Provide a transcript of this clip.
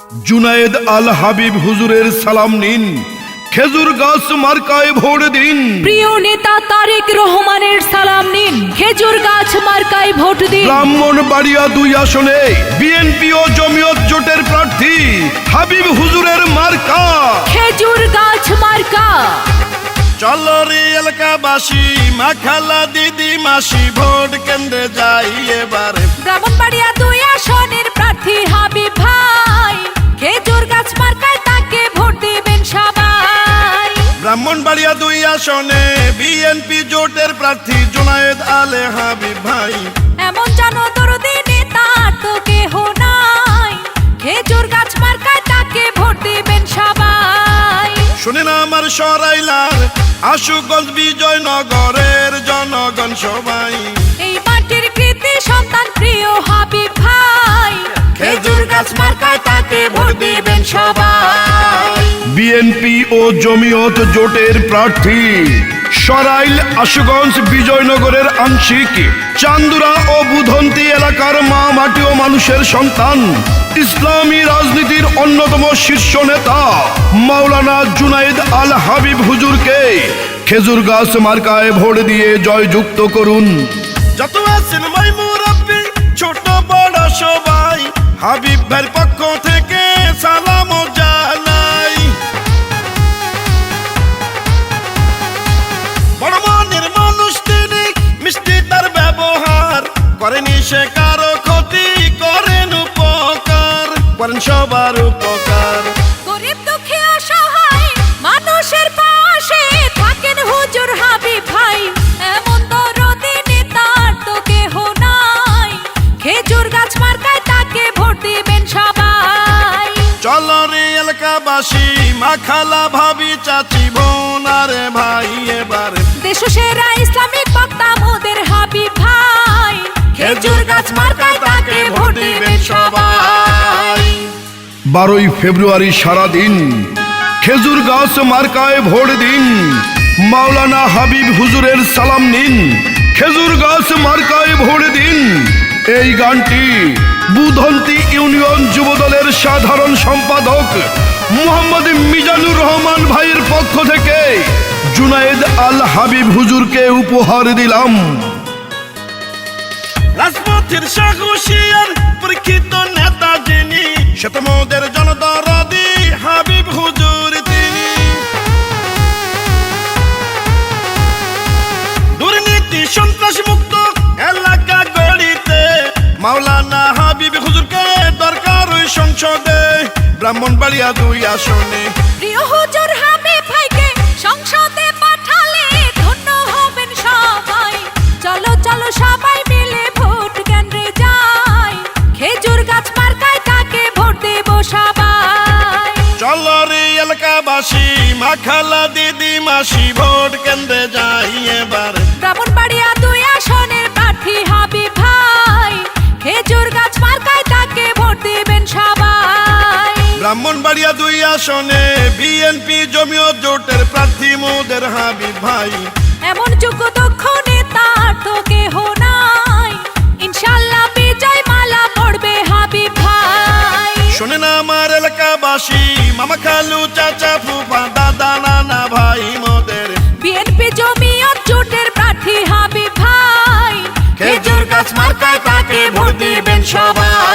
জুনায়েদ আল হাবিব হুজুরের সালাম নিন, খেজুর গাছ মার্কায় ভোট দিন। প্রিয় নেতা তারেক রহমানের সালাম নিন, খেজুর গাছ মার্কায় ভোট দিন। ব্রাহ্মণবাড়িয়া ২ আসনে বিএনপি ও জমিয়ত জোটের প্রার্থী হাবিব হুজুরের মার্কা খেজুর গাছ মার্কা। চলো রে এলাকাবাসী, মা খালা দিদি মাসি, ভোট কেন্দ্রে যাই এবারে। ব্রাহ্মণবাড়িয়া ২ আসনের প্রার্থী হাবিব ভাই, খেজুর গাছ মার্কায় তাকে ভোট দিবেন সবাই। ব্রাহ্মণবাড়িয়া ২ আসনে বিএনপি জোটের প্রার্থী জুনায়েদ আলে হাবিব ভাই। এমন জানো দরদি নেতা তো কেহ নাই, খেজুর গাছ মার্কায় তাকে ভোট দিবেন সবাই। শুনেন আমার সরাইলার আশুগঞ্জ বিজয়নগরের জনগণ সবাই, এই মাটির কৃতি সন্তান প্রিয় হাবিব ভাই, খেজুর গাছ মার্কায় তাকে ভোট দিবেন সবাই। বিএনপি ও জমিয়ত জোটের প্রার্থী সরাইল, আশুগঞ্জ, বিজয়নগরের আংশিক, চান্দুরা ও বুধন্তি এলাকার মা মাটি ও মানুষের সন্তান, ইসলামী রাজনীতির অন্যতম শীর্ষ নেতা মাওলানা জুনায়েদ আল হাবিব হুজুরকে খেজুর গাছ মার্কায় ভোট দিয়ে জয়যুক্ত করুন। যত আছেন ভাই মুরব্বী ছোট বড় সবাই, হাবিব ভাইয়ের পক্ষ থেকে সালাম জানাই। বড় মনের মানুষ তিনি, মিষ্টি তার ব্যবহার, করেনি সে কারো ক্ষতি, করেন উপকার, করেন সবার উপকার। গরিব দুঃখী অসহায় মানুষের পাশে থাকেন হুজুর হাবিব ভাই, এমন দরদি নেতার তো কেহ নাই, খেজুর গাছ মার্কায় তাকে ভোট দিবেন সবাই। চলো রে এলাকাবাসী, মা খালা ভাবি চাচি বোন আরে ভাই এবারে। দেশ সেরা ইসলামিক বক্তা মোদের হাবিব ভাই, খেজুর গাছ মার্কায় তাকে ভোট দিবেন সবাই। 12ই ফেব্রুয়ারি সারাদিন খেজুর গাছ মার্কায় ভোট দিন, মাওলানা হাবিব হুজুরের সালাম নিন, খেজুর গাছ মার্কায় ভোট দিন। এই গানটি বুধন্তি ইউনিয়ন যুবদলের সাধারণ সম্পাদক মোহাম্মদ মিজানুর রহমান ভাইয়ের পক্ষ থেকে জুনায়েদ আল হাবিব হুজুরকে উপহার দিলাম। রাজপথের সাহসিয়ার পরীক্ষিত নেতা যিনি, শতমোদের জনদরদি হাবিব হুজুর তিনি। দুর্নীতি সন্ত্রাস মুক্ত এলাকা গড়িতে মাওলানা হাবিব হুজুরকে দরকার ওই সংসদে, ব্রাহ্মণবাড়িয়া ২ আসনে। প্রিয় হুজুর হাবিব ভাইকে সংসদে পাঠালে ধন্য হবেন সবাই। চলো চলো সবাই মিলে ভোট কেন্দ্রে যাই, খেজুর গাছ মার্কায় তাকে ভোট দেব সবাই। চলো রে এলাকাবাসী, মা খালা দিদি মাসি, ভোট কেন্দ্রে যাই এবার। ব্রাহ্মণবাড়িয়া ২ আসনের প্রার্থী হাবিব ভাই, খেজুর গাছ মার্কায় তাকে ভোট দিবেন সবাই। ব্রাহ্মণবাড়িয়া ২ আসনে বিএনপি জমিয়ত জোটের প্রার্থী মোদের হাবিব ভাই। এমন যোগ্য দক্ষ নেতা তো কেহ নাই, ইনশাল্লাহ বিজয় মালা পড়বে হাবিব ভাই। শোনেন আমার এলাকাবাসী, মামা খালু চাচা ফুফা দাদা নানা ভাই মোদের, বিএনপি জমিয়ত জোটের প্রার্থী হাবিব ভাই, খেজুর গাছ মার্কায় তাকে ভোট দিবেন সবাই।